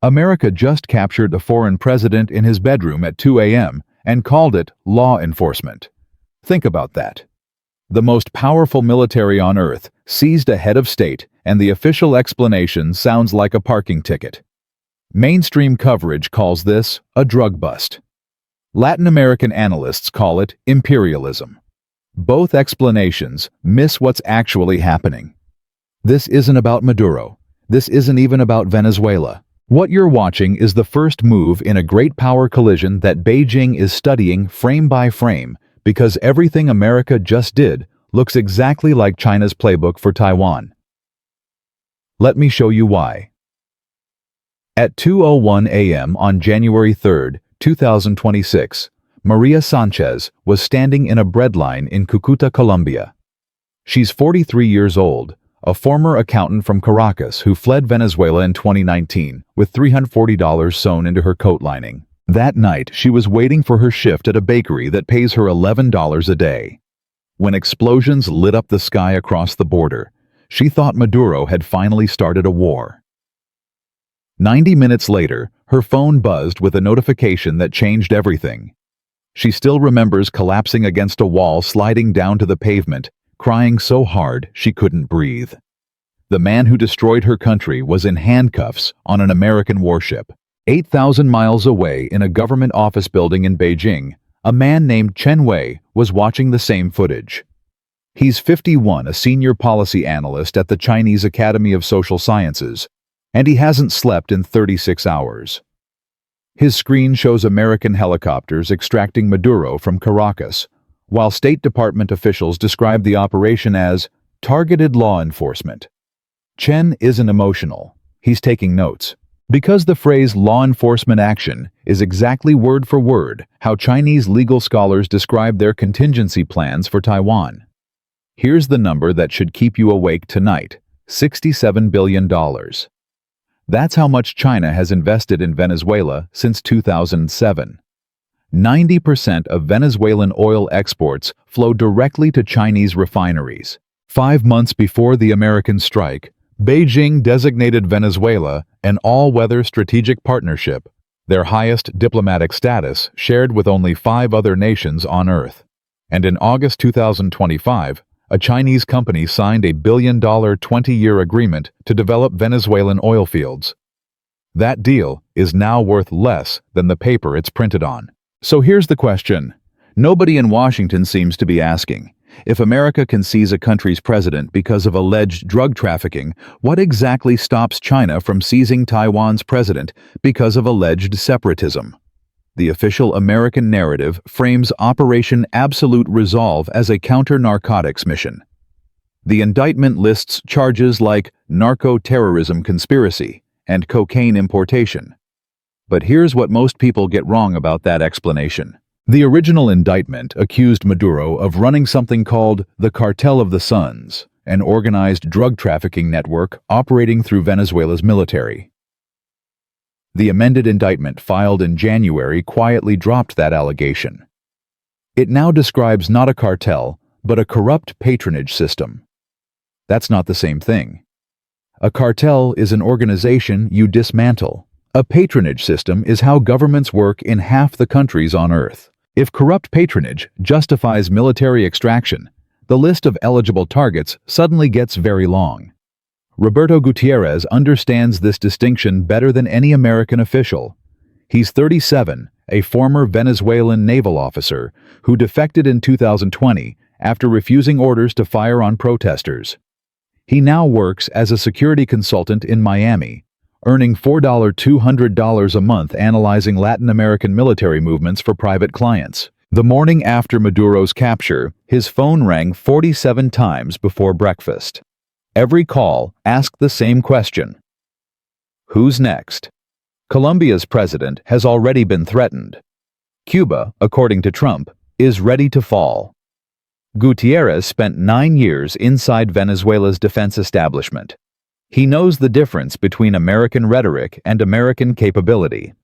America just captured a foreign president in his bedroom at 2 a.m. and called it law enforcement. Think about that. The most powerful military on earth seized a head of state, and the official explanation sounds like a parking ticket. Mainstream coverage calls this a drug bust. Latin American analysts call it imperialism. Both explanations miss what's actually happening. This isn't about Maduro. This isn't even about Venezuela. What you're watching is the first move in a great power collision that Beijing is studying frame by frame, because everything America just did looks exactly like China's playbook for Taiwan. Let me show you why. At 2:01 a.m. on January 3, 2026, Maria Sanchez was standing in a breadline in Cúcuta, Colombia. She's 43 years old, a former accountant from Caracas who fled Venezuela in 2019 with $340 sewn into her coat lining. That night, she was waiting for her shift at a bakery that pays her $11 a day. When explosions lit up the sky across the border, she thought Maduro had finally started a war. 90 minutes later, her phone buzzed with a notification that changed everything. She still remembers collapsing against a wall, sliding down to the pavement, crying so hard she couldn't breathe. The man who destroyed her country was in handcuffs on an American warship. 8,000 miles away in a government office building in Beijing, a man named Chen Wei was watching the same footage. He's 51, a senior policy analyst at the Chinese Academy of Social Sciences, and he hasn't slept in 36 hours. His screen shows American helicopters extracting Maduro from Caracas, while State Department officials describe the operation as targeted law enforcement. Chen isn't emotional. He's taking notes. Because the phrase law enforcement action is exactly word for word how Chinese legal scholars describe their contingency plans for Taiwan. Here's the number that should keep you awake tonight: $67 billion. That's how much China has invested in Venezuela since 2007. 90% of Venezuelan oil exports flow directly to Chinese refineries. 5 months before the American strike, Beijing designated Venezuela an all-weather strategic partnership, their highest diplomatic status shared with only 5 other nations on Earth. And in August 2025, a Chinese company signed a $1 billion 20-year agreement to develop Venezuelan oil fields. That deal is now worth less than the paper it's printed on. So here's the question. Nobody in Washington seems to be asking. If America can seize a country's president because of alleged drug trafficking, what exactly stops China from seizing Taiwan's president because of alleged separatism? The official American narrative frames Operation Absolute Resolve as a counter-narcotics mission. The indictment lists charges like narco-terrorism conspiracy and cocaine importation. But here's what most people get wrong about that explanation. The original indictment accused Maduro of running something called the Cartel of the Suns, an organized drug trafficking network operating through Venezuela's military. The amended indictment filed in January quietly dropped that allegation. It now describes not a cartel, but a corrupt patronage system. That's not the same thing. A cartel is an organization you dismantle. A patronage system is how governments work in half the countries on Earth. If corrupt patronage justifies military extraction, the list of eligible targets suddenly gets very long. Roberto Gutierrez understands this distinction better than any American official. He's 37, a former Venezuelan naval officer who defected in 2020 after refusing orders to fire on protesters. He now works as a security consultant in Miami, earning $200 a month analyzing Latin American military movements for private clients. The morning after Maduro's capture, his phone rang 47 times before breakfast. Every call asked the same question. Who's next? Colombia's president has already been threatened. Cuba, according to Trump, is ready to fall. Gutierrez spent 9 years inside Venezuela's defense establishment. He knows the difference between American rhetoric and American capability.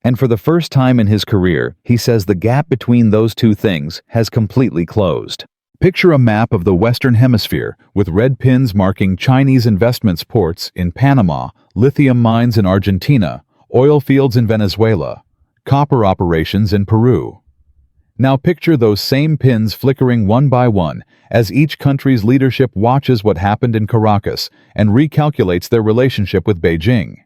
And for the first time in his career, he says the gap between those two things has completely closed. Picture a map of the Western Hemisphere with red pins marking Chinese investment ports in Panama, lithium mines in Argentina, oil fields in Venezuela, copper operations in Peru. Now picture those same pins flickering one by one as each country's leadership watches what happened in Caracas and recalculates their relationship with Beijing.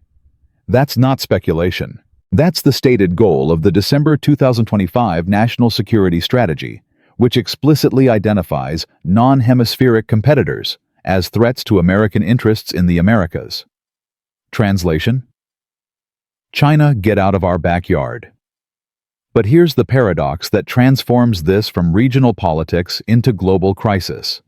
That's not speculation. That's the stated goal of the December 2025 National Security Strategy, which explicitly identifies non-hemispheric competitors as threats to American interests in the Americas. Translation: China, get out of our backyard. But here's the paradox that transforms this from regional politics into global crisis.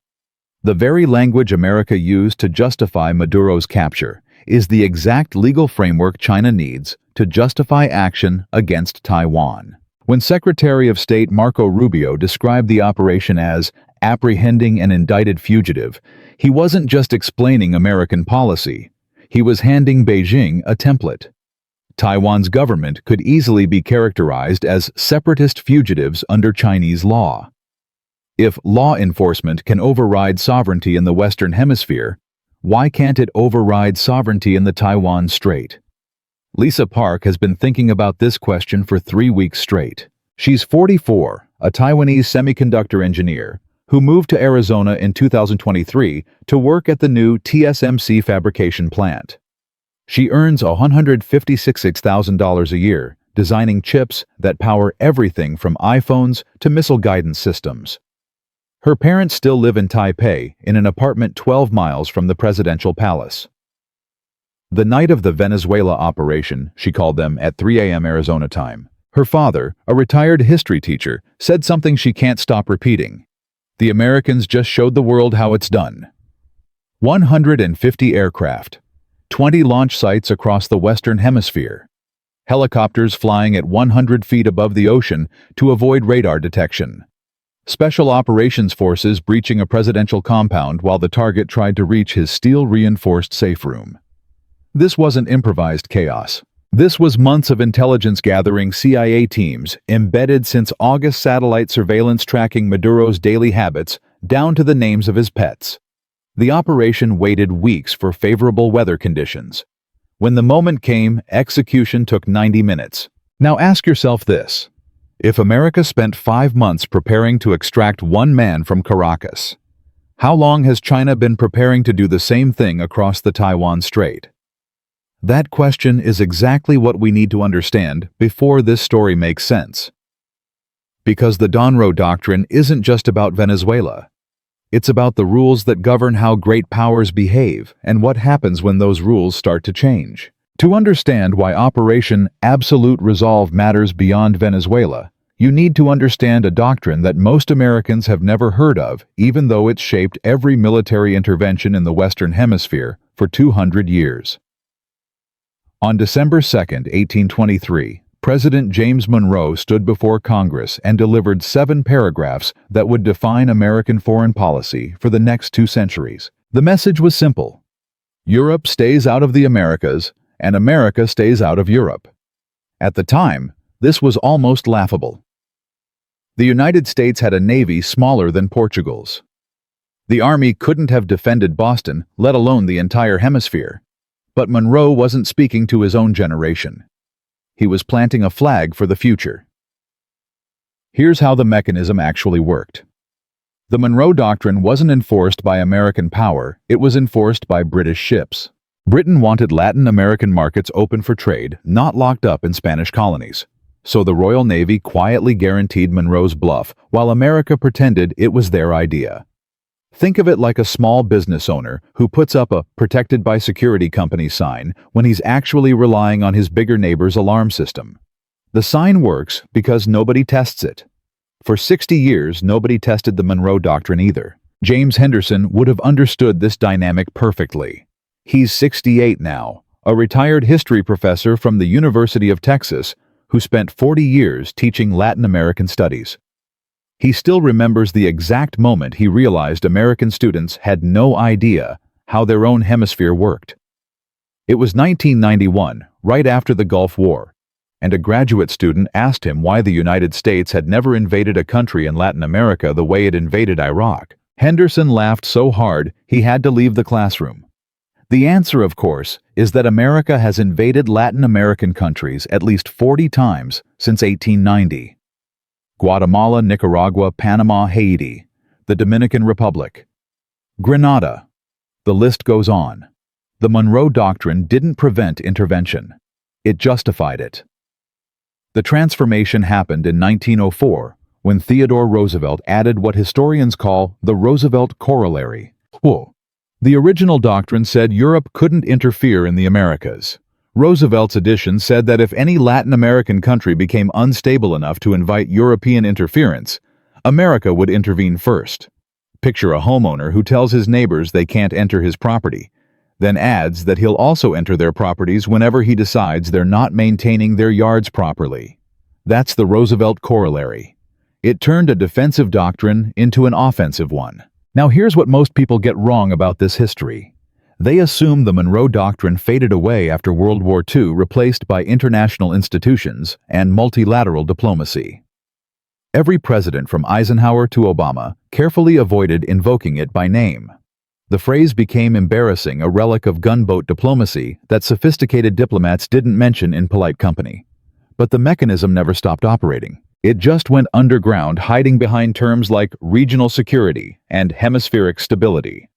The very language America used to justify Maduro's capture is the exact legal framework China needs to justify action against Taiwan. When Secretary of State Marco Rubio described the operation as apprehending an indicted fugitive, he wasn't just explaining American policy. He was handing Beijing a template. Taiwan's government could easily be characterized as separatist fugitives under Chinese law. If law enforcement can override sovereignty in the Western Hemisphere, why can't it override sovereignty in the Taiwan Strait? Lisa Park has been thinking about this question for 3 weeks straight. She's 44, a Taiwanese semiconductor engineer who moved to Arizona in 2023 to work at the new TSMC fabrication plant. She earns $156,000 a year designing chips that power everything from iPhones to missile guidance systems. Her parents still live in Taipei in an apartment 12 miles from the presidential palace. The night of the Venezuela operation, she called them at 3 a.m. Arizona time, her father, a retired history teacher, said something she can't stop repeating. The Americans just showed the world how it's done. 150 aircraft, 20 launch sites across the Western Hemisphere, helicopters flying at 100 feet above the ocean to avoid radar detection, special operations forces breaching a presidential compound while the target tried to reach his steel-reinforced safe room. This wasn't improvised chaos. This was months of intelligence gathering CIA teams embedded since August satellite surveillance tracking Maduro's daily habits down to the names of his pets. The operation waited weeks for favorable weather conditions. When the moment came, execution took 90 minutes. Now ask yourself this. If America spent 5 months preparing to extract one man from Caracas, how long has China been preparing to do the same thing across the Taiwan Strait? That question is exactly what we need to understand before this story makes sense. Because the Donroe Doctrine isn't just about Venezuela. It's about the rules that govern how great powers behave and what happens when those rules start to change. To understand why Operation Absolute Resolve matters beyond Venezuela, you need to understand a doctrine that most Americans have never heard of, even though it's shaped every military intervention in the Western Hemisphere for 200 years. On December 2, 1823, President James Monroe stood before Congress and delivered 7 paragraphs that would define American foreign policy for the next 2 centuries. The message was simple. Europe stays out of the Americas, and America stays out of Europe. At the time, this was almost laughable. The United States had a navy smaller than Portugal's. The Army couldn't have defended Boston, let alone the entire hemisphere. But Monroe wasn't speaking to his own generation. He was planting a flag for the future. Here's how the mechanism actually worked. The Monroe Doctrine wasn't enforced by American power, it was enforced by British ships. Britain wanted Latin American markets open for trade, not locked up in Spanish colonies. So the Royal Navy quietly guaranteed Monroe's bluff, while America pretended it was their idea. Think of it like a small business owner who puts up a protected by security company sign when he's actually relying on his bigger neighbor's alarm system. The sign works because nobody tests it. For 60 years, nobody tested the Monroe Doctrine either. James Henderson would have understood this dynamic perfectly. He's 68 now, a retired history professor from the University of Texas who spent 40 years teaching Latin American studies. He still remembers the exact moment he realized American students had no idea how their own hemisphere worked. It was 1991, right after the Gulf War, and a graduate student asked him why the United States had never invaded a country in Latin America the way it invaded Iraq. Henderson laughed so hard he had to leave the classroom. The answer, of course, is that America has invaded Latin American countries at least 40 times since 1890. Guatemala, Nicaragua, Panama, Haiti, the Dominican Republic, Grenada. The list goes on. The Monroe Doctrine didn't prevent intervention. It justified it. The transformation happened in 1904 when Theodore Roosevelt added what historians call the Roosevelt Corollary. The original doctrine said Europe couldn't interfere in the Americas. Roosevelt's addition said that if any Latin American country became unstable enough to invite European interference, America would intervene first. Picture a homeowner who tells his neighbors they can't enter his property, then adds that he'll also enter their properties whenever he decides they're not maintaining their yards properly. That's the Roosevelt Corollary. It turned a defensive doctrine into an offensive one. Now here's what most people get wrong about this history. They assume the Monroe Doctrine faded away after World War II, replaced by international institutions and multilateral diplomacy. Every president from Eisenhower to Obama carefully avoided invoking it by name. The phrase became embarrassing, a relic of gunboat diplomacy that sophisticated diplomats didn't mention in polite company. But the mechanism never stopped operating. It just went underground, hiding behind terms like regional security and hemispheric stability.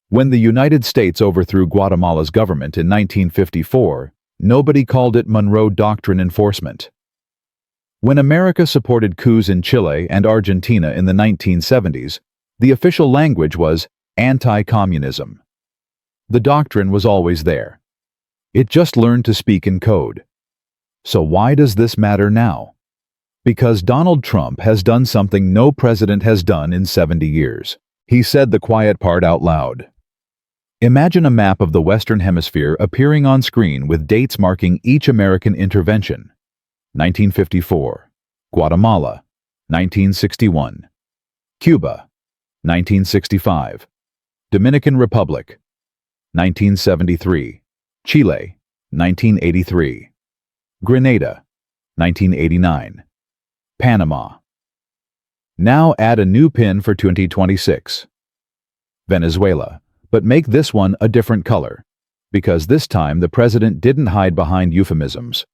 When the United States overthrew Guatemala's government in 1954, nobody called it Monroe Doctrine enforcement. When America supported coups in Chile and Argentina in the 1970s, the official language was anti-communism. The doctrine was always there. It just learned to speak in code. So why does this matter now? Because Donald Trump has done something no president has done in 70 years. He said the quiet part out loud. Imagine a map of the Western Hemisphere appearing on screen with dates marking each American intervention. 1954, Guatemala, 1961, Cuba, 1965, Dominican Republic, 1973, Chile, 1983, Grenada, 1989, Panama. Now add a new pin for 2026. Venezuela, but make this one a different color, because this time the president didn't hide behind euphemisms.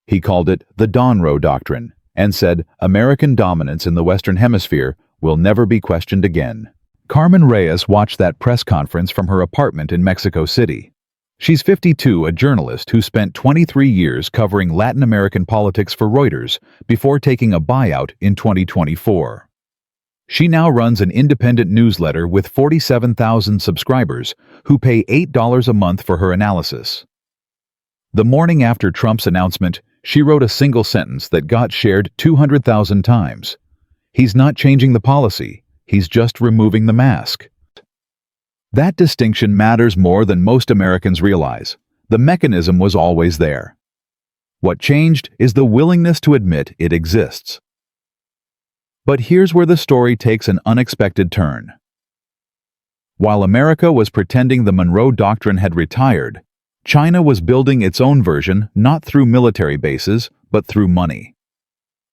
He called it the Monroe Doctrine and said American dominance in the Western Hemisphere will never be questioned again. Carmen Reyes watched that press conference from her apartment in Mexico City. She's 52, a journalist who spent 23 years covering Latin American politics for Reuters before taking a buyout in 2024. She now runs an independent newsletter with 47,000 subscribers who pay $8 a month for her analysis. The morning after Trump's announcement, she wrote a single sentence that got shared 200,000 times. He's not changing the policy, he's just removing the mask. That distinction matters more than most Americans realize. The mechanism was always there. What changed is the willingness to admit it exists. But here's where the story takes an unexpected turn. While America was pretending the Monroe Doctrine had retired, China was building its own version not through military bases, but through money.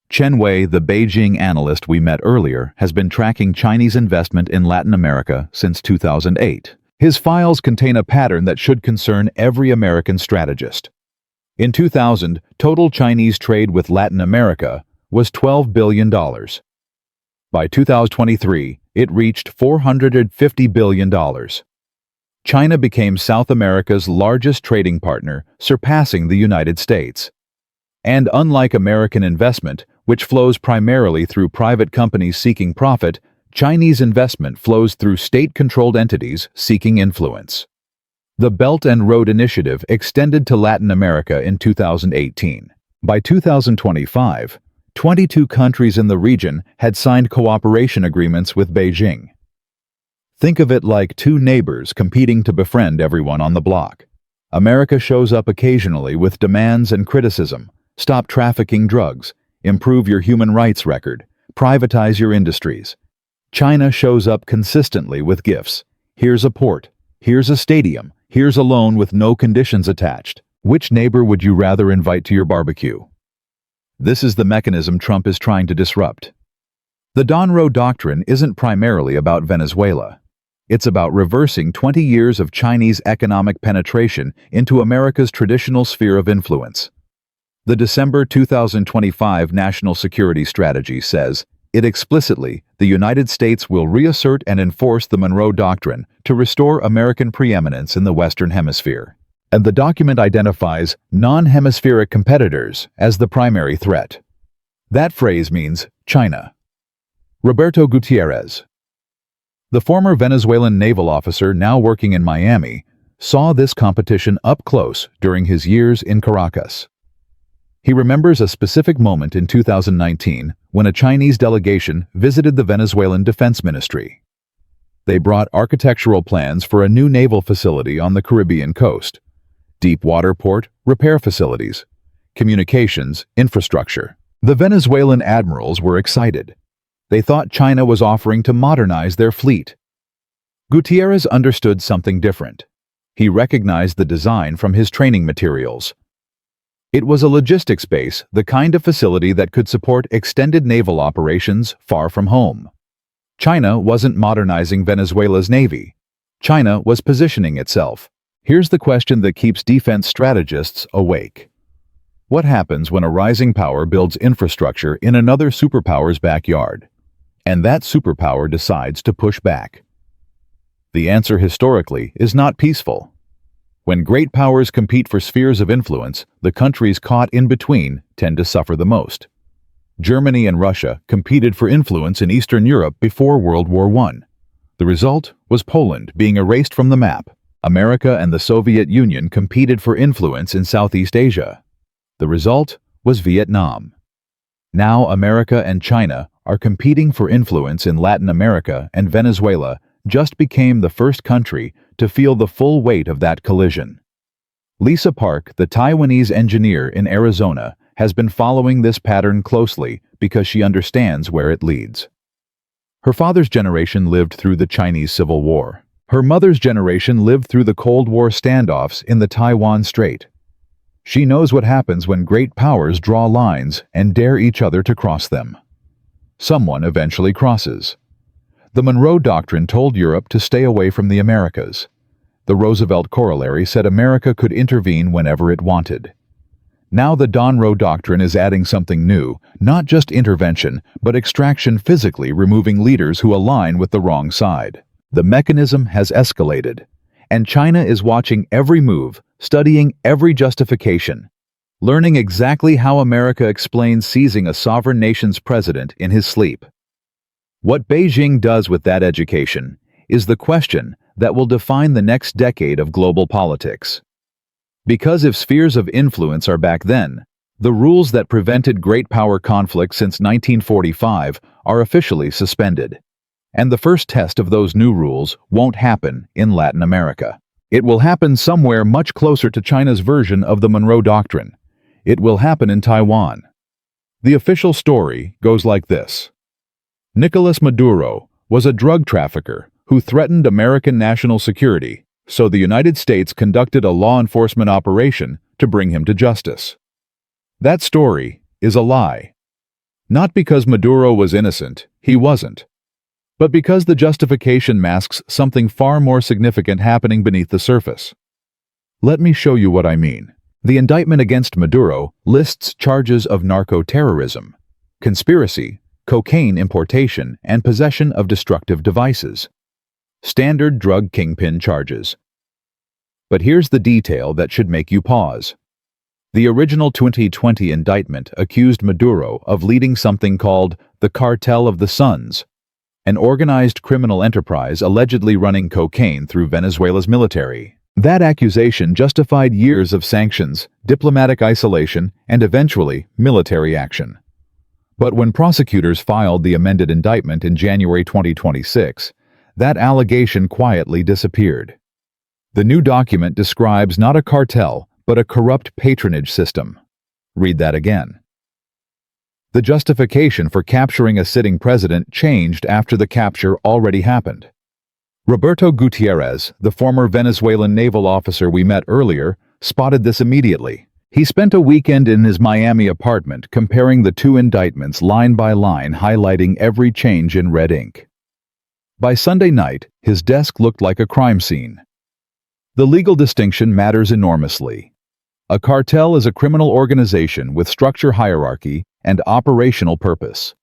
Chen Wei, the Beijing analyst we met earlier, has been tracking Chinese investment in Latin America since 2008. His files contain a pattern that should concern every American strategist. In 2000, total Chinese trade with Latin America was $12 billion. By 2023, it reached $450 billion. China became South America's largest trading partner, surpassing the United States. And unlike American investment, which flows primarily through private companies seeking profit, Chinese investment flows through state-controlled entities seeking influence. The Belt and Road Initiative extended to Latin America in 2018. By 2025, 22 countries in the region had signed cooperation agreements with Beijing. Think of it like two neighbors competing to befriend everyone on the block. America shows up occasionally with demands and criticism. Stop trafficking drugs, improve your human rights record, privatize your industries. China shows up consistently with gifts. Here's a port, here's a stadium, here's a loan with no conditions attached. Which neighbor would you rather invite to your barbecue? This is the mechanism Trump is trying to disrupt. The Monroe Doctrine isn't primarily about Venezuela. It's about reversing 20 years of Chinese economic penetration into America's traditional sphere of influence. The December 2025 National Security Strategy says, it explicitly, the United States will reassert and enforce the Monroe Doctrine to restore American preeminence in the Western Hemisphere. And the document identifies non-hemispheric competitors as the primary threat. That phrase means China. Roberto Gutierrez, the former Venezuelan naval officer now working in Miami, saw this competition up close during his years in Caracas. He remembers a specific moment in 2019 when a Chinese delegation visited the Venezuelan Defense Ministry. They brought architectural plans for a new naval facility on the Caribbean coast, deep water port, repair facilities, communications, infrastructure. The Venezuelan admirals were excited. They thought China was offering to modernize their fleet. Gutierrez understood something different. He recognized the design from his training materials. It was a logistics base, the kind of facility that could support extended naval operations far from home. China wasn't modernizing Venezuela's navy. China was positioning itself. Here's the question that keeps defense strategists awake. What happens when a rising power builds infrastructure in another superpower's backyard, and that superpower decides to push back? The answer historically is not peaceful. When great powers compete for spheres of influence, the countries caught in between tend to suffer the most. Germany and Russia competed for influence in Eastern Europe before World War I. The result was Poland being erased from the map. America and the Soviet Union competed for influence in Southeast Asia. The result was Vietnam. Now America and China are competing for influence in Latin America, and Venezuela just became the first country to feel the full weight of that collision. Lisa Park, the Taiwanese engineer in Arizona, has been following this pattern closely because she understands where it leads. Her father's generation lived through the Chinese Civil War. Her mother's generation lived through the Cold War standoffs in the Taiwan Strait. She knows what happens when great powers draw lines and dare each other to cross them. Someone eventually crosses. The Monroe Doctrine told Europe to stay away from the Americas. The Roosevelt Corollary said America could intervene whenever it wanted. Now the Monroe Doctrine is adding something new, not just intervention, but extraction, physically removing leaders who align with the wrong side. The mechanism has escalated, and China is watching every move, studying every justification, learning exactly how America explains seizing a sovereign nation's president in his sleep. What Beijing does with that education is the question that will define the next decade of global politics. Because if spheres of influence are back then, the rules that prevented great power conflict since 1945 are officially suspended. And the first test of those new rules won't happen in Latin America. It will happen somewhere much closer to China's version of the Monroe Doctrine. It will happen in Taiwan. The official story goes like this. Nicolas Maduro was a drug trafficker who threatened American national security, so the United States conducted a law enforcement operation to bring him to justice. That story is a lie. Not because Maduro was innocent, he wasn't, but because the justification masks something far more significant happening beneath the surface. Let me show you what I mean. The indictment against Maduro lists charges of narco-terrorism, conspiracy, cocaine importation, and possession of destructive devices. Standard drug kingpin charges. But here's the detail that should make you pause. The original 2020 indictment accused Maduro of leading something called the Cartel of the Suns, an organized criminal enterprise allegedly running cocaine through Venezuela's military. That accusation justified years of sanctions, diplomatic isolation, and eventually military action. But when prosecutors filed the amended indictment in January 2026, that allegation quietly disappeared. The new document describes not a cartel, but a corrupt patronage system. Read that again. The justification for capturing a sitting president changed after the capture already happened. Roberto Gutierrez, the former Venezuelan naval officer we met earlier, spotted this immediately. He spent a weekend in his Miami apartment comparing the two indictments line by line, highlighting every change in red ink. By Sunday night, his desk looked like a crime scene. The legal distinction matters enormously. A cartel is a criminal organization with structure, hierarchy, and operational purpose.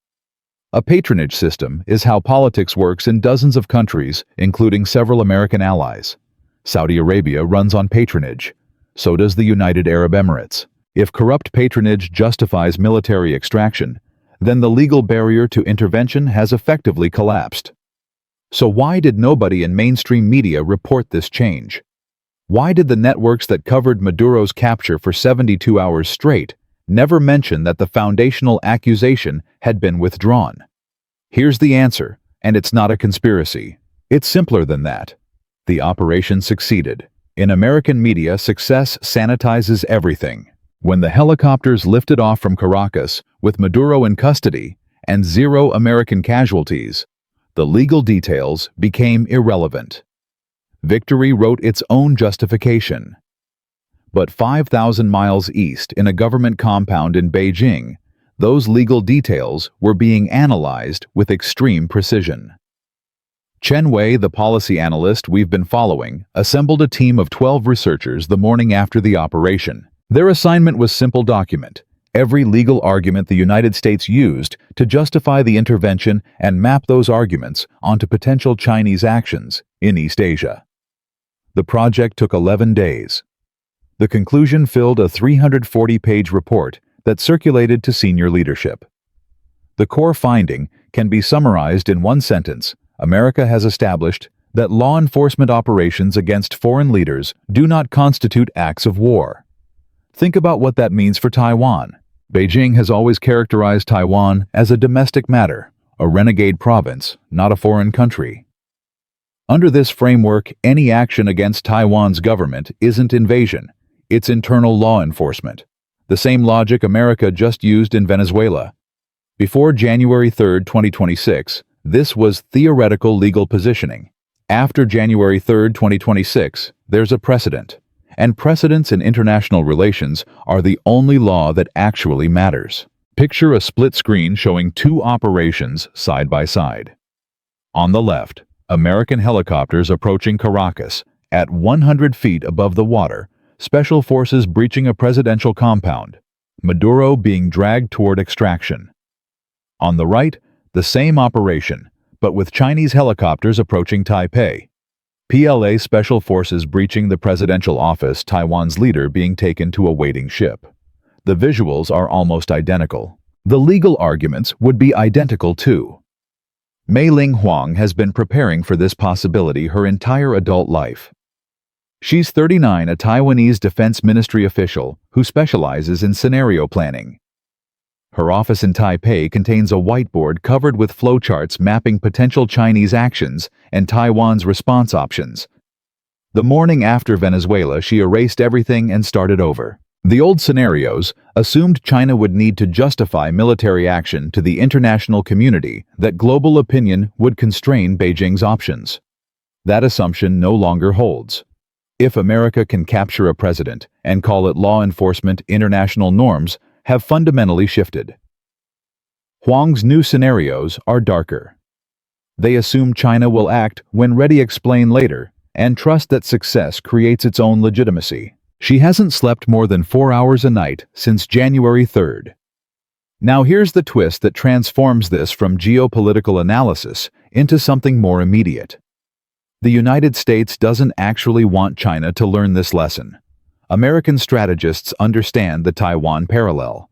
A patronage system is how politics works in dozens of countries, including several American allies. Saudi Arabia runs on patronage. So does the United Arab Emirates. If corrupt patronage justifies military extraction, then the legal barrier to intervention has effectively collapsed. So why did nobody in mainstream media report this change? Why did the networks that covered Maduro's capture for 72 hours straight never mention that the foundational accusation had been withdrawn? Here's the answer, and it's not a conspiracy. It's simpler than that. The operation succeeded. In American media, success sanitizes everything. When the helicopters lifted off from Caracas with Maduro in custody and 0 American casualties, the legal details became irrelevant. Victory wrote its own justification. But 5,000 miles east in a government compound in Beijing, those legal details were being analyzed with extreme precision. Chen Wei, the policy analyst we've been following, assembled a team of 12 researchers the morning after the operation. Their assignment was simple: document every legal argument the United States used to justify the intervention and map those arguments onto potential Chinese actions in East Asia. The project took 11 days. The conclusion filled a 340-page report that circulated to senior leadership. The core finding can be summarized in one sentence: America has established that law enforcement operations against foreign leaders do not constitute acts of war. Think about what that means for Taiwan. Beijing has always characterized Taiwan as a domestic matter, a renegade province, not a foreign country. Under this framework, any action against Taiwan's government isn't invasion, it's internal law enforcement. The same logic America just used in Venezuela. Before January 3, 2026, this was theoretical legal positioning. After January 3, 2026, there's a precedent. And precedents in international relations are the only law that actually matters. Picture a split screen showing 2 operations side by side. On the left, American helicopters approaching Caracas at 100 feet above the water, special forces breaching a presidential compound, Maduro being dragged toward extraction. On the right, the same operation, but with Chinese helicopters approaching Taipei. PLA special forces breaching the presidential office, Taiwan's leader being taken to a waiting ship. The visuals are almost identical. The legal arguments would be identical too. Mei Ling Huang has been preparing for this possibility her entire adult life. She's 39, a Taiwanese Defense Ministry official who specializes in scenario planning. Her office in Taipei contains a whiteboard covered with flowcharts mapping potential Chinese actions and Taiwan's response options. The morning after Venezuela, she erased everything and started over. The old scenarios assumed China would need to justify military action to the international community, that global opinion would constrain Beijing's options. That assumption no longer holds. If America can capture a president and call it law enforcement, international norms have fundamentally shifted. Huang's new scenarios are darker. They assume China will act when ready, explain later, and trust that success creates its own legitimacy. She hasn't slept more than 4 hours a night since January 3rd. Now here's the twist that transforms this from geopolitical analysis into something more immediate. The United States doesn't actually want China to learn this lesson. American strategists understand the Taiwan parallel.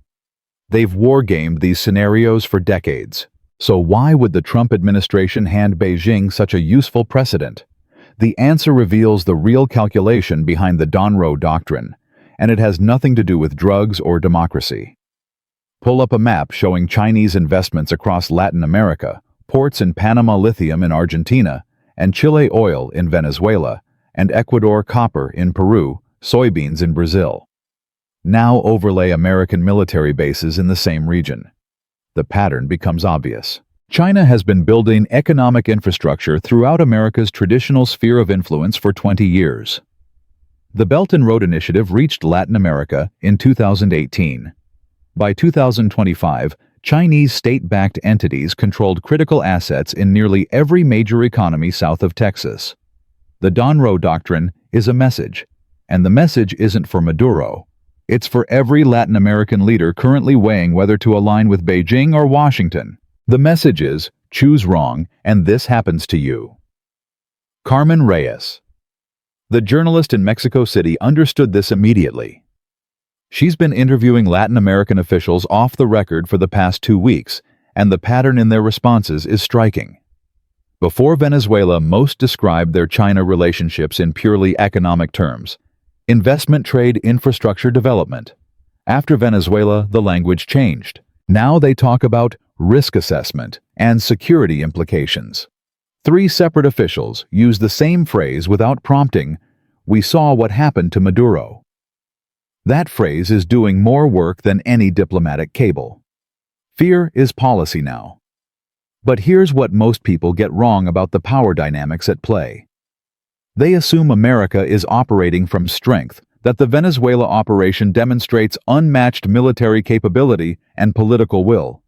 They've wargamed these scenarios for decades. So why would the Trump administration hand Beijing such a useful precedent? The answer reveals the real calculation behind the Donroe Doctrine, and it has nothing to do with drugs or democracy. Pull up a map showing Chinese investments across Latin America, ports in Panama, lithium in Argentina, and Chile oil in Venezuela, and Ecuador copper in Peru, soybeans in Brazil. Now overlay American military bases in the same region. The pattern becomes obvious. China has been building economic infrastructure throughout America's traditional sphere of influence for 20 years. The Belt and Road Initiative reached Latin America in 2018. By 2025, Chinese state-backed entities controlled critical assets in nearly every major economy south of Texas. The Donroe Doctrine is a message, and the message isn't for Maduro. It's for every Latin American leader currently weighing whether to align with Beijing or Washington. The message is, choose wrong, and this happens to you. Carmen Reyes. The journalist in Mexico City understood this immediately. She's been interviewing Latin American officials off the record for the past 2 weeks, and the pattern in their responses is striking. Before Venezuela, most described their China relationships in purely economic terms: investment, trade, infrastructure development. After Venezuela, the language changed. Now they talk about risk assessment and security implications. 3 separate officials use the same phrase without prompting, "We saw what happened to Maduro." That phrase is doing more work than any diplomatic cable. Fear is policy now. But here's what most people get wrong about the power dynamics at play. They assume America is operating from strength, that the Venezuela operation demonstrates unmatched military capability and political will.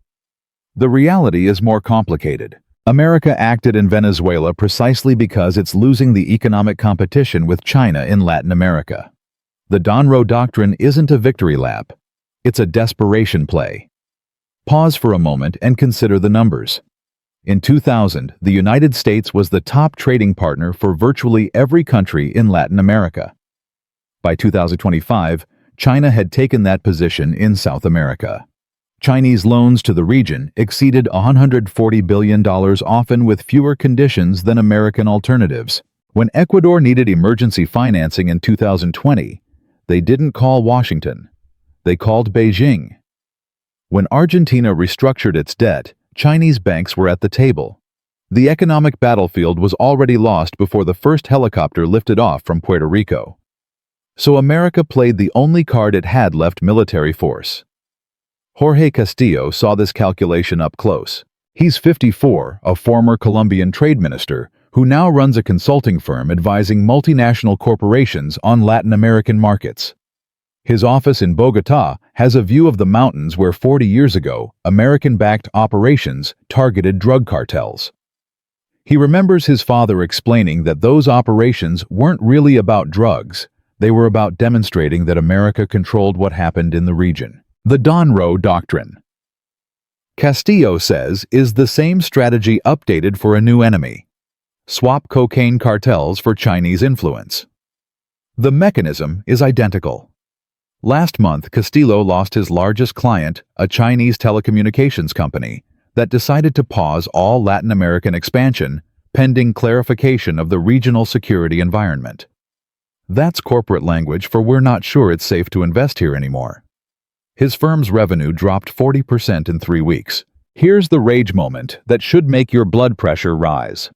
The reality is more complicated. America acted in Venezuela precisely because it's losing the economic competition with China in Latin America. The Donroe Doctrine isn't a victory lap. It's a desperation play. Pause for a moment and consider the numbers. In 2000, the United States was the top trading partner for virtually every country in Latin America. By 2025, China had taken that position in South America. Chinese loans to the region exceeded $140 billion, often with fewer conditions than American alternatives. When Ecuador needed emergency financing in 2020, they didn't call Washington. They called Beijing. When Argentina restructured its debt, Chinese banks were at the table. The economic battlefield was already lost before the first helicopter lifted off from Puerto Rico. So America played the only card it had left: military force. Jorge Castillo saw this calculation up close. He's 54, a former Colombian trade minister, who now runs a consulting firm advising multinational corporations on Latin American markets. His office in Bogotá has a view of the mountains where 40 years ago, American-backed operations targeted drug cartels. He remembers his father explaining that those operations weren't really about drugs. They were about demonstrating that America controlled what happened in the region. The Donroe Doctrine, Castillo says, is the same strategy updated for a new enemy. Swap cocaine cartels for Chinese influence. The mechanism is identical. Last month, Castillo lost his largest client, a Chinese telecommunications company, that decided to pause all Latin American expansion pending clarification of the regional security environment. That's corporate language for "we're not sure it's safe to invest here anymore." His firm's revenue dropped 40% in 3 weeks. Here's the rage moment that should make your blood pressure rise.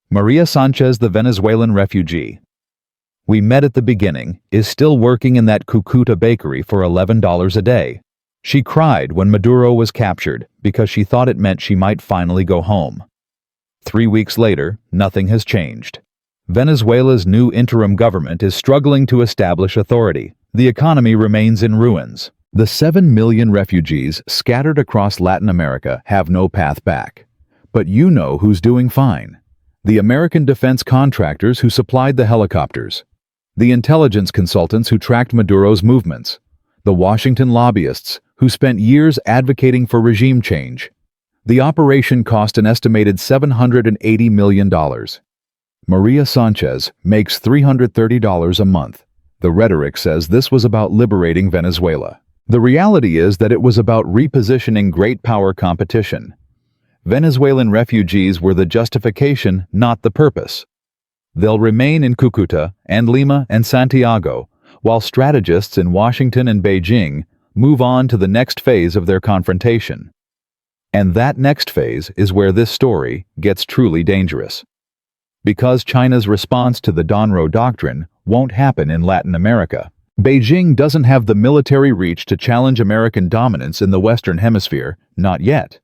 Maria Sanchez, the Venezuelan refugee. We met at the beginning, is still working in that Cucuta bakery for $11 a day. She cried when Maduro was captured because she thought it meant she might finally go home. 3 weeks later, nothing has changed. Venezuela's new interim government is struggling to establish authority. The economy remains in ruins. The 7 million refugees scattered across Latin America have no path back. But you know who's doing fine. The American defense contractors who supplied the helicopters. The intelligence consultants who tracked Maduro's movements. The Washington lobbyists who spent years advocating for regime change. The operation cost an estimated $780 million. Maria Sanchez makes $330 a month. The rhetoric says this was about liberating Venezuela. The reality is that it was about repositioning great power competition. Venezuelan refugees were the justification, not the purpose. They'll remain in Cucuta and Lima and Santiago, while strategists in Washington and Beijing move on to the next phase of their confrontation. And that next phase is where this story gets truly dangerous. Because China's response to the Donroe Doctrine won't happen in Latin America. Beijing doesn't have the military reach to challenge American dominance in the Western Hemisphere, not yet.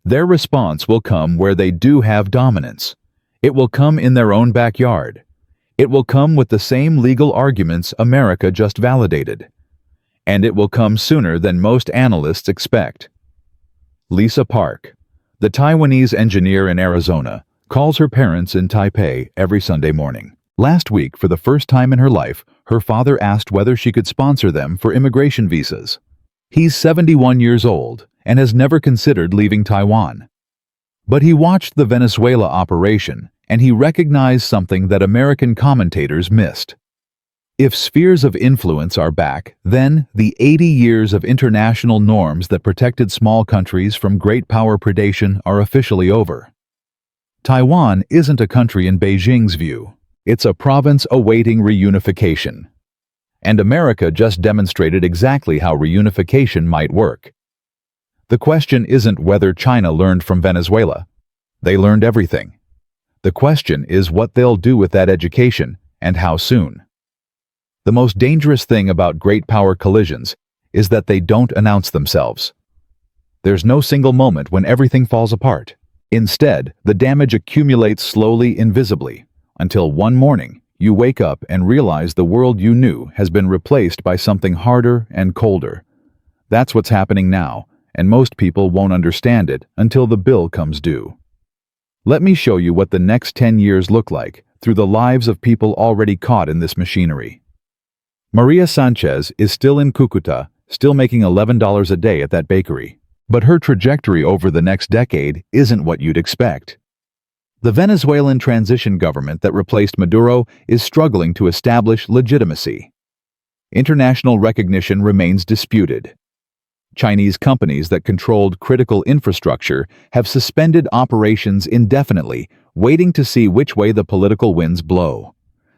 Their response will come where they do have dominance. It will come in their own backyard. It will come with the same legal arguments America just validated. And it will come sooner than most analysts expect. Lisa Park, the Taiwanese engineer in Arizona, calls her parents in Taipei every Sunday morning. Last week, for the first time in her life, her father asked whether she could sponsor them for immigration visas. He's 71 years old and has never considered leaving Taiwan. But he watched the Venezuela operation and he recognized something that American commentators missed. If spheres of influence are back, then the 80 years of international norms that protected small countries from great power predation are officially over. Taiwan isn't a country in Beijing's view. It's a province awaiting reunification. And America just demonstrated exactly how reunification might work. The question isn't whether China learned from Venezuela. They learned everything. The question is what they'll do with that education and how soon. The most dangerous thing about great power collisions is that they don't announce themselves. There's no single moment when everything falls apart. Instead, the damage accumulates slowly, invisibly, until one morning you wake up and realize the world you knew has been replaced by something harder and colder. That's what's happening now, and most people won't understand it until the bill comes due. Let me show you what the next 10 years look like through the lives of people already caught in this machinery. Maria Sanchez is still in Cucuta, still making $11 a day at that bakery. But her trajectory over the next decade isn't what you'd expect. The Venezuelan transition government that replaced Maduro is struggling to establish legitimacy. International recognition remains disputed. Chinese companies that controlled critical infrastructure have suspended operations indefinitely, waiting to see which way the political winds blow.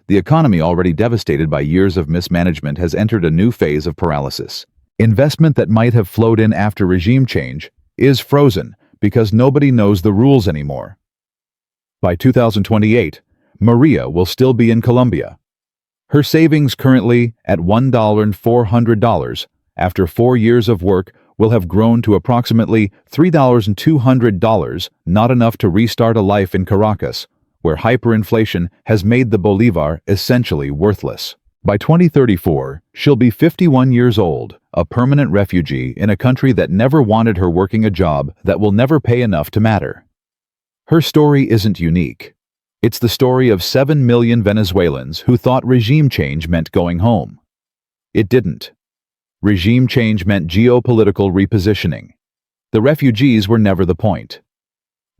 The economy, already devastated by years of mismanagement, has entered a new phase of paralysis. Investment that might have flowed in after regime change is frozen because nobody knows the rules anymore. By 2028, Maria will still be in Colombia. Her savings, currently at $1,400, after 4 years of work will have grown to approximately $3,200, not enough to restart a life in Caracas, where hyperinflation has made the bolivar essentially worthless. By 2034, she'll be 51 years old, a permanent refugee in a country that never wanted her, working a job that will never pay enough to matter. Her story isn't unique. It's the story of 7 million Venezuelans who thought regime change meant going home. It didn't. Regime change meant geopolitical repositioning. The refugees were never the point.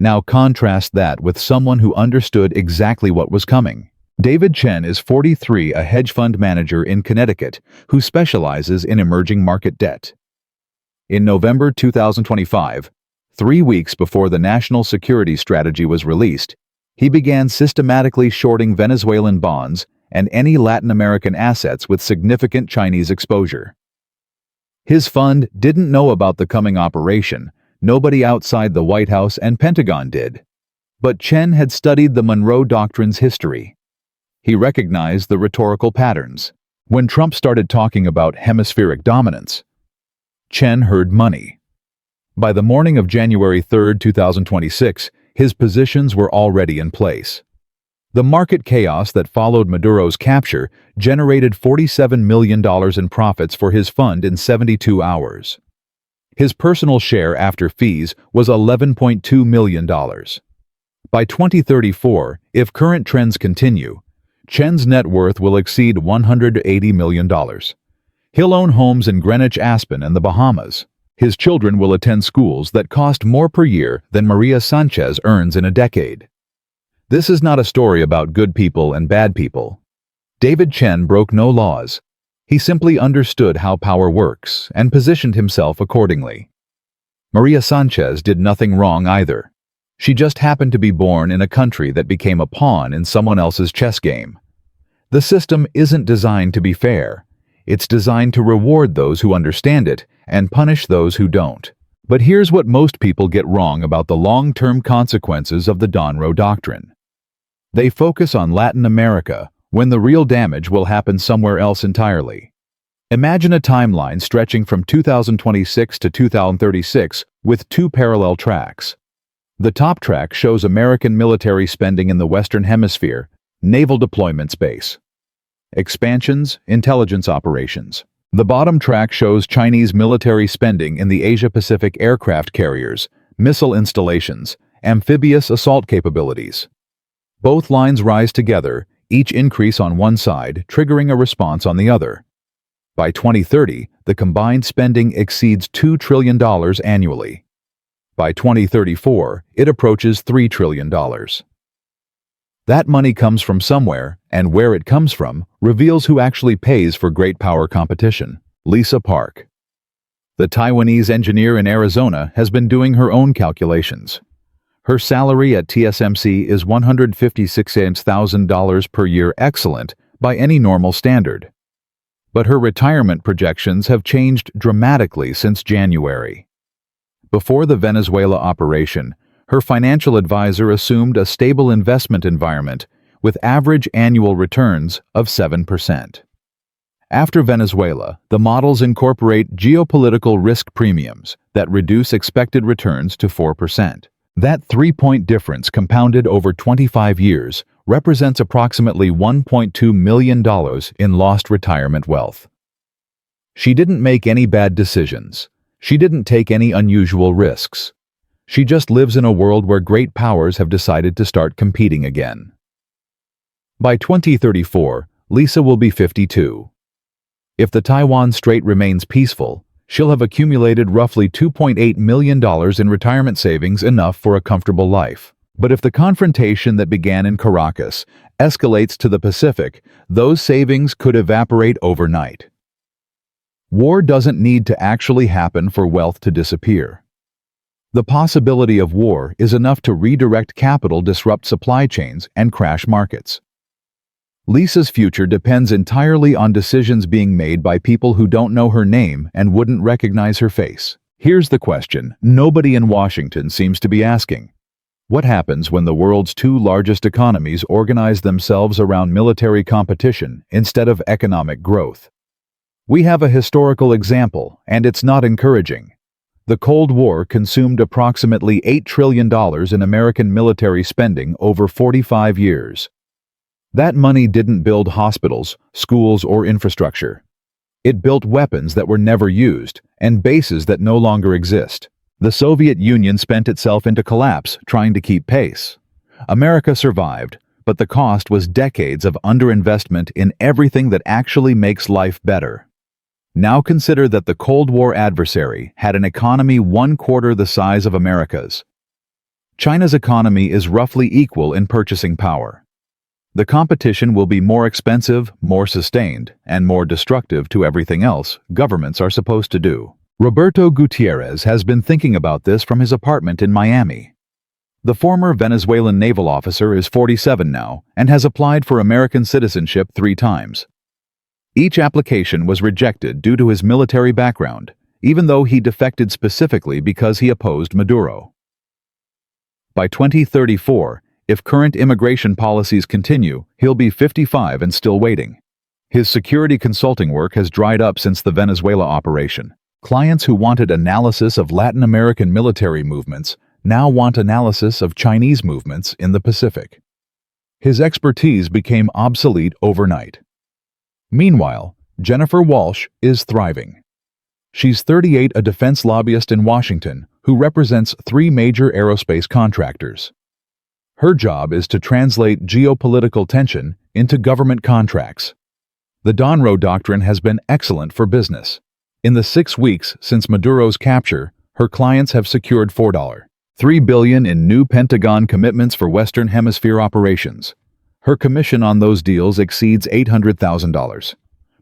Now contrast that with someone who understood exactly what was coming. David Chen is 43, a hedge fund manager in Connecticut who specializes in emerging market debt. In November 2025, 3 weeks before the national security strategy was released, he began systematically shorting Venezuelan bonds and any Latin American assets with significant Chinese exposure. His fund didn't know about the coming operation. Nobody outside the White House and Pentagon did. But Chen had studied the Monroe Doctrine's history. He recognized the rhetorical patterns. When Trump started talking about hemispheric dominance, Chen heard money. By the morning of January 3, 2026, his positions were already in place. The market chaos that followed Maduro's capture generated $47 million in profits for his fund in 72 hours. His personal share after fees was $11.2 million. By 2034, if current trends continue, Chen's net worth will exceed $180 million. He'll own homes in Greenwich, Aspen, and the Bahamas. His children will attend schools that cost more per year than Maria Sanchez earns in a decade. This is not a story about good people and bad people. David Chen broke no laws. He simply understood how power works and positioned himself accordingly. Maria Sanchez did nothing wrong either. She just happened to be born in a country that became a pawn in someone else's chess game. The system isn't designed to be fair. It's designed to reward those who understand it and punish those who don't. But here's what most people get wrong about the long-term consequences of the Monroe Doctrine. They focus on Latin America when the real damage will happen somewhere else entirely. Imagine a timeline stretching from 2026 to 2036 with 2 parallel tracks. The top track shows American military spending in the Western Hemisphere, naval deployment space, expansions, intelligence operations. The bottom track shows Chinese military spending in the Asia-Pacific aircraft carriers, missile installations, amphibious assault capabilities. Both lines rise together, each increase on one side triggering a response on the other. By 2030, the combined spending exceeds $2 trillion annually. By 2034, it approaches $3 trillion. That money comes from somewhere, and where it comes from reveals who actually pays for great power competition. Lisa Park. The Taiwanese engineer in Arizona has been doing her own calculations. Her salary at TSMC is $156,000 per year, excellent by any normal standard. But her retirement projections have changed dramatically since January. Before the Venezuela operation, her financial advisor assumed a stable investment environment with average annual returns of 7%. After Venezuela, the models incorporate geopolitical risk premiums that reduce expected returns to 4%. That 3-point difference compounded over 25 years represents approximately $1.2 million in lost retirement wealth. She didn't make any bad decisions. She didn't take any unusual risks. She just lives in a world where great powers have decided to start competing again. By 2034, Lisa will be 52. If the Taiwan Strait remains peaceful, she'll have accumulated roughly $2.8 million in retirement savings, enough for a comfortable life. But if the confrontation that began in Caracas escalates to the Pacific, those savings could evaporate overnight. War doesn't need to actually happen for wealth to disappear. The possibility of war is enough to redirect capital, disrupt supply chains, and crash markets. Lisa's future depends entirely on decisions being made by people who don't know her name and wouldn't recognize her face. Here's the question nobody in Washington seems to be asking. What happens when the world's two largest economies organize themselves around military competition instead of economic growth? We have a historical example, and it's not encouraging. The Cold War consumed approximately $8 trillion in American military spending over 45 years. That money didn't build hospitals, schools, or infrastructure. It built weapons that were never used and bases that no longer exist. The Soviet Union spent itself into collapse trying to keep pace. America survived, but the cost was decades of underinvestment in everything that actually makes life better. Now consider that the Cold War adversary had an economy 1/4 the size of America's. China's economy is roughly equal in purchasing power. The competition will be more expensive, more sustained, and more destructive to everything else governments are supposed to do. Roberto Gutierrez has been thinking about this from his apartment in Miami. The former Venezuelan naval officer is 47 now and has applied for American citizenship 3 times. Each application was rejected due to his military background, even though he defected specifically because he opposed Maduro. By 2034, if current immigration policies continue, he'll be 55 and still waiting. His security consulting work has dried up since the Venezuela operation. Clients who wanted analysis of Latin American military movements now want analysis of Chinese movements in the Pacific. His expertise became obsolete overnight. Meanwhile, Jennifer Walsh is thriving. She's 38, a defense lobbyist in Washington who represents 3 major aerospace contractors. Her job is to translate geopolitical tension into government contracts. The Donroe Doctrine has been excellent for business. In the 6 weeks since Maduro's capture, her clients have secured $4.3 billion in new Pentagon commitments for Western Hemisphere operations. Her commission on those deals exceeds $800,000.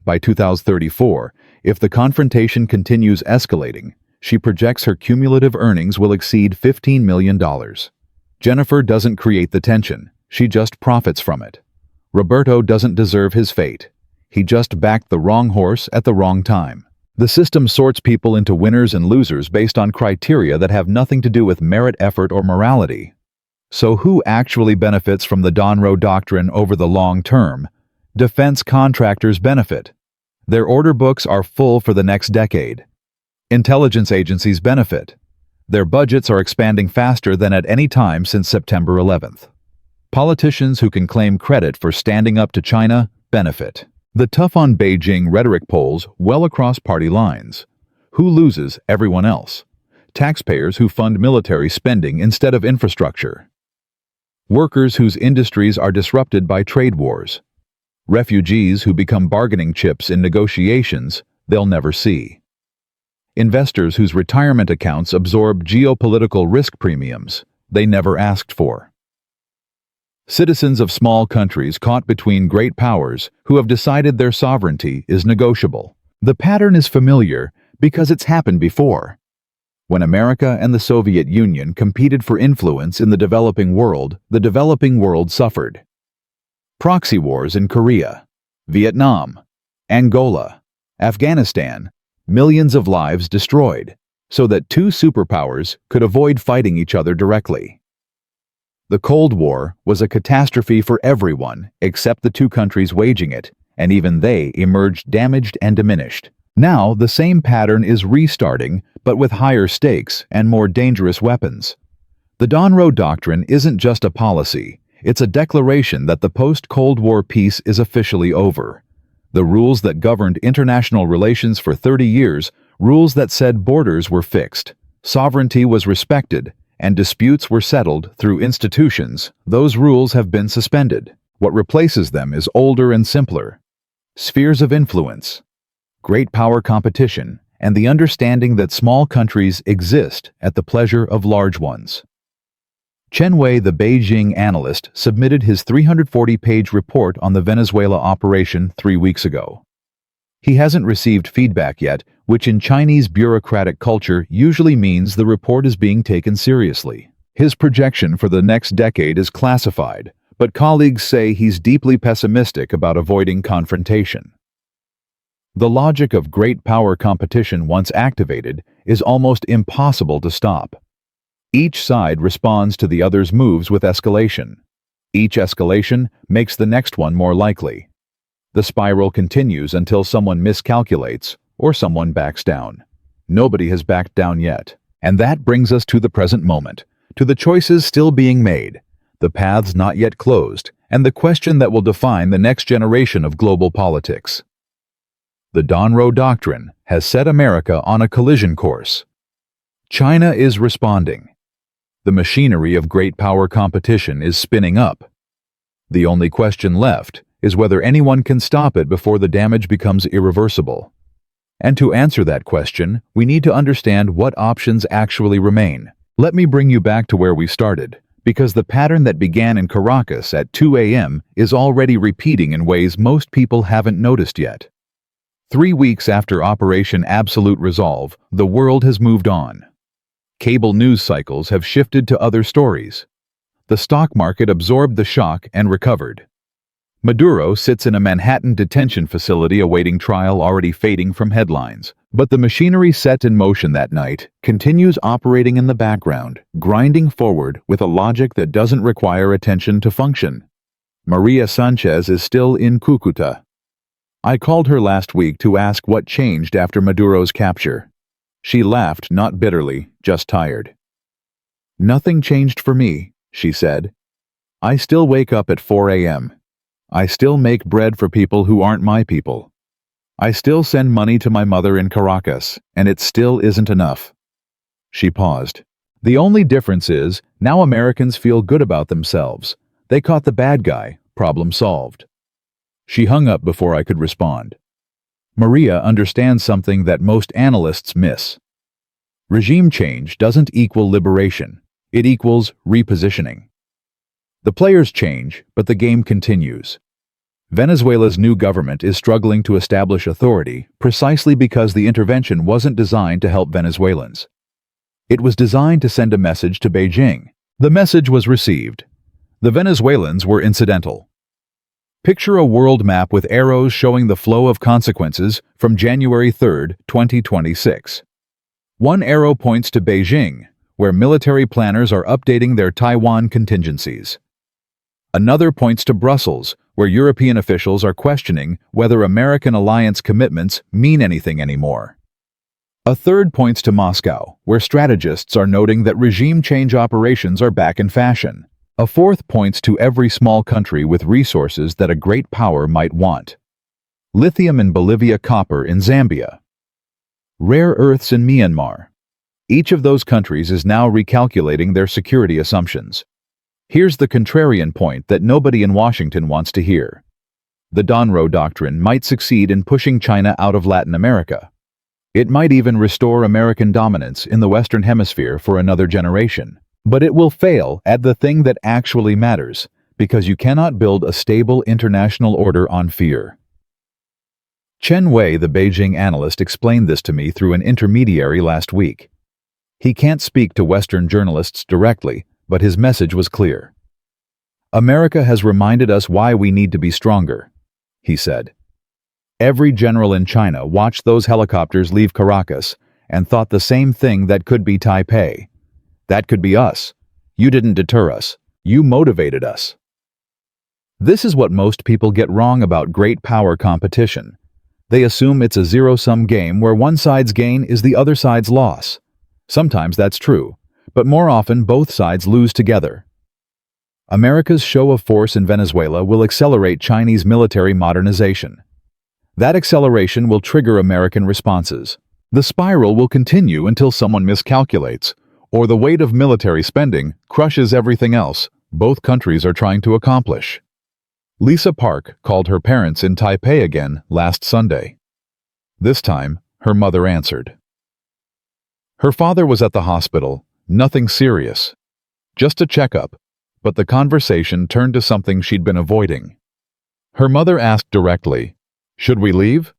By 2034, if the confrontation continues escalating, she projects her cumulative earnings will exceed $15 million. Jennifer doesn't create the tension, she just profits from it. Roberto doesn't deserve his fate. He just backed the wrong horse at the wrong time. The system sorts people into winners and losers based on criteria that have nothing to do with merit, effort, or morality. So who actually benefits from the Donroe Doctrine over the long term? Defense contractors benefit. Their order books are full for the next decade. Intelligence agencies benefit. Their budgets are expanding faster than at any time since September 11th. Politicians who can claim credit for standing up to China benefit. The tough-on-Beijing rhetoric polls well across party lines. Who loses? Everyone else. Taxpayers who fund military spending instead of infrastructure. Workers whose industries are disrupted by trade wars. Refugees who become bargaining chips in negotiations they'll never see. Investors whose retirement accounts absorb geopolitical risk premiums they never asked for. Citizens of small countries caught between great powers who have decided their sovereignty is negotiable. The pattern is familiar because it's happened before. When America and the Soviet Union competed for influence in the developing world suffered. Proxy wars in Korea, Vietnam, Angola, Afghanistan, millions of lives destroyed, so that two superpowers could avoid fighting each other directly. The Cold War was a catastrophe for everyone except the two countries waging it, and even they emerged damaged and diminished. Now, the same pattern is restarting, but with higher stakes and more dangerous weapons. The Monroe Doctrine isn't just a policy, it's a declaration that the post-Cold War peace is officially over. The rules that governed international relations for 30 years, rules that said borders were fixed, sovereignty was respected, and disputes were settled through institutions, those rules have been suspended. What replaces them is older and simpler. Spheres of influence, great power competition, and the understanding that small countries exist at the pleasure of large ones. Chen Wei, the Beijing analyst, submitted his 340-page report on the Venezuela operation 3 weeks ago. He hasn't received feedback yet, which in Chinese bureaucratic culture usually means the report is being taken seriously. His projection for the next decade is classified, but colleagues say he's deeply pessimistic about avoiding confrontation. The logic of great power competition once activated is almost impossible to stop. Each side responds to the other's moves with escalation. Each escalation makes the next one more likely. The spiral continues until someone miscalculates or someone backs down. Nobody has backed down yet. And that brings us to the present moment, to the choices still being made, the paths not yet closed, and the question that will define the next generation of global politics. The Monroe Doctrine has set America on a collision course. China is responding. The machinery of great power competition is spinning up. The only question left is whether anyone can stop it before the damage becomes irreversible. And to answer that question, we need to understand what options actually remain. Let me bring you back to where we started, because the pattern that began in Caracas at 2 a.m. is already repeating in ways most people haven't noticed yet. 3 weeks after Operation Absolute Resolve, the world has moved on. Cable news cycles have shifted to other stories. The stock market absorbed the shock and recovered. Maduro sits in a Manhattan detention facility awaiting trial, already fading from headlines. But the machinery set in motion that night continues operating in the background, grinding forward with a logic that doesn't require attention to function. Maria Sanchez is still in Cucuta. I called her last week to ask what changed after Maduro's capture. She laughed, not bitterly, just tired. "Nothing changed for me," she said. "I still wake up at 4 a.m. I still make bread for people who aren't my people. I still send money to my mother in Caracas, and it still isn't enough." She paused. "The only difference is, now Americans feel good about themselves. They caught the bad guy, problem solved." She hung up before I could respond. Maria understands something that most analysts miss. Regime change doesn't equal liberation. It equals repositioning. The players change, but the game continues. Venezuela's new government is struggling to establish authority precisely because the intervention wasn't designed to help Venezuelans. It was designed to send a message to Beijing. The message was received. The Venezuelans were incidental. Picture a world map with arrows showing the flow of consequences from January 3, 2026. One arrow points to Beijing, where military planners are updating their Taiwan contingencies. Another points to Brussels, where European officials are questioning whether American alliance commitments mean anything anymore. A third points to Moscow, where strategists are noting that regime change operations are back in fashion. A fourth points to every small country with resources that a great power might want. lithium in Bolivia, copper in Zambia, rare earths in Myanmar. Each of those countries is now recalculating their security assumptions. Here's the contrarian point that nobody in Washington wants to hear. The Monroe Doctrine might succeed in pushing China out of Latin America. It might even restore American dominance in the Western Hemisphere for another generation. But it will fail at the thing that actually matters, because you cannot build a stable international order on fear. Chen Wei, the Beijing analyst, explained this to me through an intermediary last week. He can't speak to Western journalists directly, but his message was clear. America has reminded us why we need to be stronger, he said. Every general in China watched those helicopters leave Caracas and thought the same thing: that could be Taipei. That could be us. You didn't deter us. You motivated us. This is what most people get wrong about great power competition. They assume it's a zero-sum game where one side's gain is the other side's loss. Sometimes that's true, but more often both sides lose together. America's show of force in Venezuela will accelerate Chinese military modernization. That acceleration will trigger American responses. The spiral will continue until someone miscalculates, or the weight of military spending crushes everything else both countries are trying to accomplish. Lisa Park called her parents in Taipei again last Sunday. This time, her mother answered. Her father was at the hospital, nothing serious. Just a checkup, but the conversation turned to something she'd been avoiding. Her mother asked directly, "Should we leave?"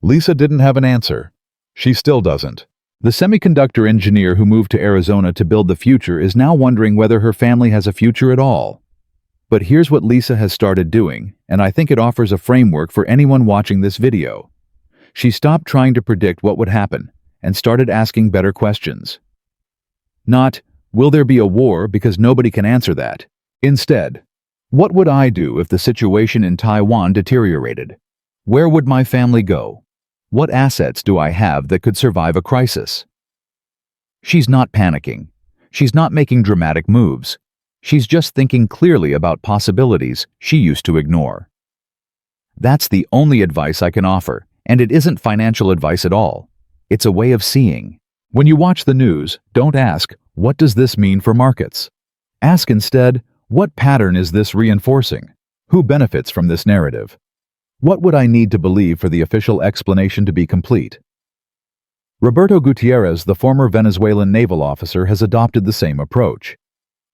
Lisa didn't have an answer. She still doesn't. The semiconductor engineer who moved to Arizona to build the future is now wondering whether her family has a future at all. But here's what Lisa has started doing, and I think it offers a framework for anyone watching this video. She stopped trying to predict what would happen and started asking better questions. Not, will there be a war, because nobody can answer that. Instead, what would I do if the situation in Taiwan deteriorated? Where would my family go? What assets do I have that could survive a crisis? She's not panicking. She's not making dramatic moves. She's just thinking clearly about possibilities she used to ignore. That's the only advice I can offer, and it isn't financial advice at all. It's a way of seeing. When you watch the news, don't ask, what does this mean for markets? Ask instead, what pattern is this reinforcing? Who benefits from this narrative? What would I need to believe for the official explanation to be complete? Roberto Gutierrez, the former Venezuelan naval officer, has adopted the same approach.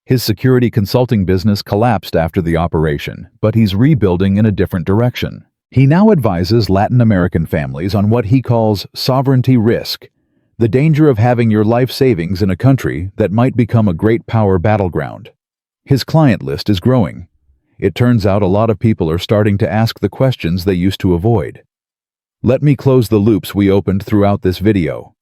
His security consulting business collapsed after the operation, but he's rebuilding in a different direction. He now advises Latin American families on what he calls sovereignty risk, the danger of having your life savings in a country that might become a great power battleground. His client list is growing. It turns out a lot of people are starting to ask the questions they used to avoid. Let me close the loops we opened throughout this video.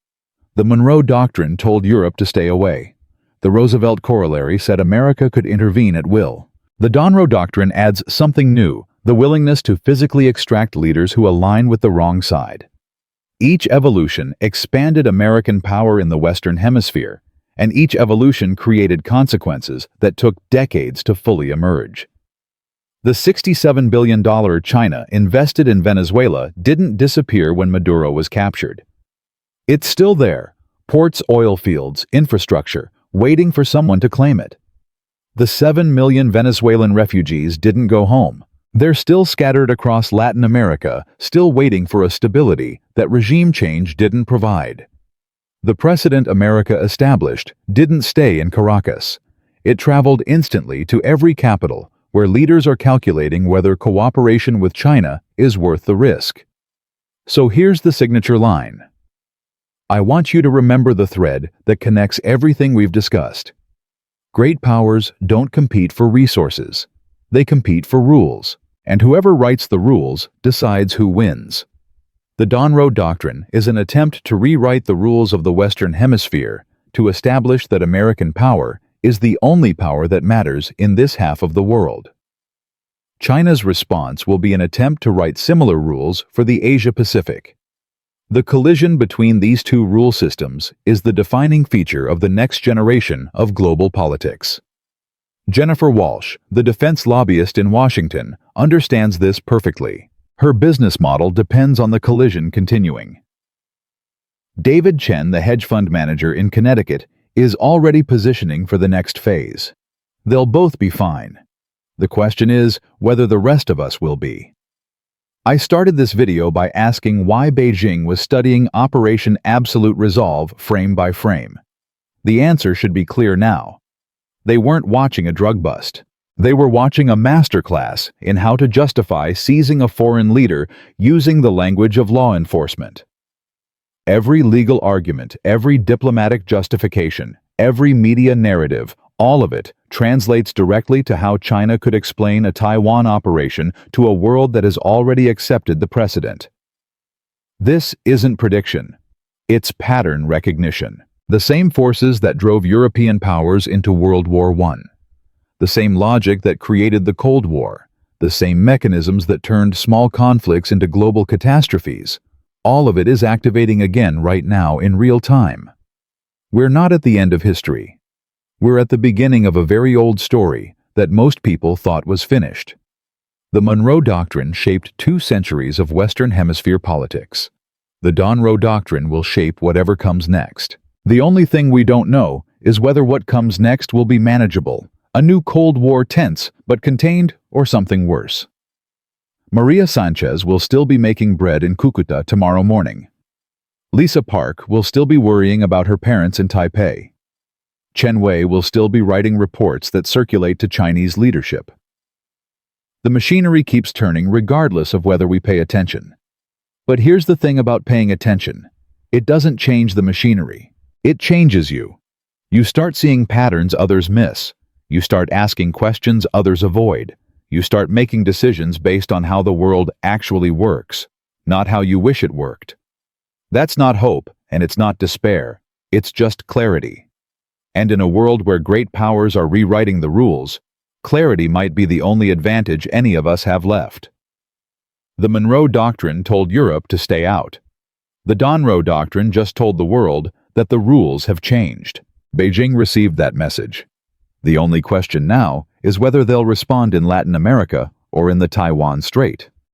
The Monroe Doctrine told Europe to stay away. The Roosevelt Corollary said America could intervene at will. The Monroe Doctrine adds something new, the willingness to physically extract leaders who align with the wrong side. Each evolution expanded American power in the Western Hemisphere, and each evolution created consequences that took decades to fully emerge. The $67 billion China invested in Venezuela didn't disappear when Maduro was captured. It's still there, ports, oil fields, infrastructure, waiting for someone to claim it. The 7 million Venezuelan refugees didn't go home. They're still scattered across Latin America, still waiting for a stability that regime change didn't provide. The precedent America established didn't stay in Caracas. It traveled instantly to every capital, where leaders are calculating whether cooperation with China is worth the risk. So here's the signature line. I want you to remember the thread that connects everything we've discussed. Great powers don't compete for resources. They compete for rules, and whoever writes the rules decides who wins. The Monroe Doctrine is an attempt to rewrite the rules of the Western Hemisphere to establish that American power is the only power that matters in this half of the world. China's response will be an attempt to write similar rules for the Asia-Pacific. The collision between these two rule systems is the defining feature of the next generation of global politics. Jennifer Walsh, the defense lobbyist in Washington, understands this perfectly. Her business model depends on the collision continuing. David Chen, the hedge fund manager in Connecticut, is already positioning for the next phase. They'll both be fine. The question is whether the rest of us will be. I started this video by asking why Beijing was studying Operation Absolute Resolve frame by frame. The answer should be clear now. They weren't watching a drug bust. They were watching a masterclass in how to justify seizing a foreign leader using the language of law enforcement. Every legal argument, every diplomatic justification, every media narrative, all of it translates directly to how China could explain a Taiwan operation to a world that has already accepted the precedent. This isn't prediction. It's pattern recognition. The same forces that drove European powers into World War I. The same logic that created the Cold War. The same mechanisms that turned small conflicts into global catastrophes. All of it is activating again right now in real time. We're not at the end of history. We're at the beginning of a very old story that most people thought was finished. The Monroe Doctrine shaped 2 centuries of Western Hemisphere politics. The Monroe Doctrine will shape whatever comes next. The only thing we don't know is whether what comes next will be manageable, a new Cold War tense but contained, or something worse. Maria Sanchez will still be making bread in Cucuta tomorrow morning. Lisa Park will still be worrying about her parents in Taipei. Chen Wei will still be writing reports that circulate to Chinese leadership. The machinery keeps turning regardless of whether we pay attention. But here's the thing about paying attention. It doesn't change the machinery. It changes you. You start seeing patterns others miss. You start asking questions others avoid. You start making decisions based on how the world actually works, not how you wish it worked. That's not hope, and it's not despair. It's just clarity. And in a world where great powers are rewriting the rules, clarity might be the only advantage any of us have left. The Monroe Doctrine told Europe to stay out. The Monroe Doctrine just told the world that the rules have changed. Beijing received that message. The only question now is whether they'll respond in Latin America or in the Taiwan Strait.